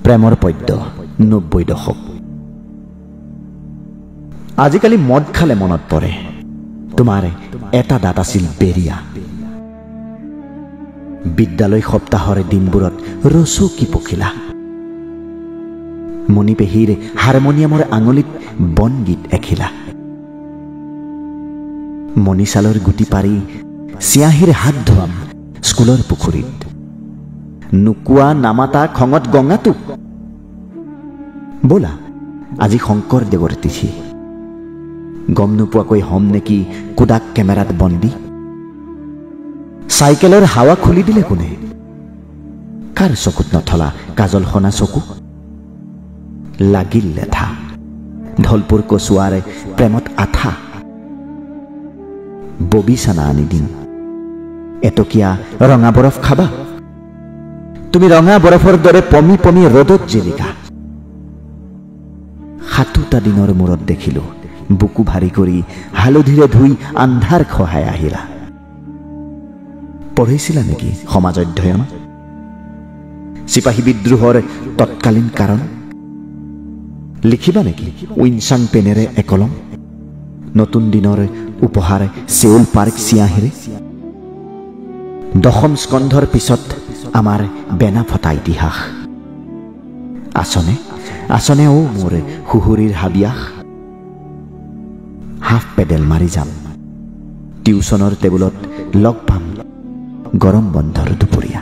প্ৰেমৰ পদ্য 90 দশক। আজিকালি মদ খালে মনত পৰে তোমাৰ এটা দাঁত আছিল বেৰিয়া। বিদ্যালয় সপ্তাহৰ দিনবোৰত ৰচুকি পখিলা। মণি পেহীৰ হাৰমনিয়ামৰ আঙুলিত বনগীত এখিলা। মণিছালৰ গুটি পাৰি চিয়াহীৰ হাত ধোৱাম স্কুলৰ পুখুৰীত। নুকোৱা নামাতা খঙত গঙাটোক। ব'লা আজি শংকৰদেৱৰ তিথি। গম নোপোৱাকৈ হম নেকি কোদাক কেমেৰাত বন্দী। চাইকেলৰ হাৱা খুলি দিলে কোনে? কাৰ চকুত নথলা কাজল সনা চকু? লাগিল লেঠা ঢলপুৰ কচুৱাৰে প্ৰেমত আঠা। ববিচানা আনি দিম এটকীয়া ৰঙা বৰফ খাবা। তুমি ৰঙা বৰফৰ দৰে পমি পমি ৰ'দত জিলিকা। সাতোটা দিনৰ মূৰত দেখিলো বুকু ভাৰী কৰি হালধিৰে ধুই আন্ধাৰ খহাই আহিলা। পঢ়িছিলা নেকি সমাজ অধ্যয়ন? চিপাহী বিদ্ৰোহৰ তৎকালীন কাৰণ? লিখিবা নেকি উইনচাং পেনেৰে একলম? নতুন দিনৰ উপহাৰ চেউল পাৰ্ক চিয়াহীৰে? দশম স্কন্ধৰ পিছত আমাৰ বেনা ফটা ইতিহাস। আছনে আছনে অ মোৰ সুহুৰিৰ হাবিয়াস। হাফ পেডেল মাৰি যাম টিউচনৰ টেবুলত লগ পাম গৰম বন্ধৰ দুপৰীয়া।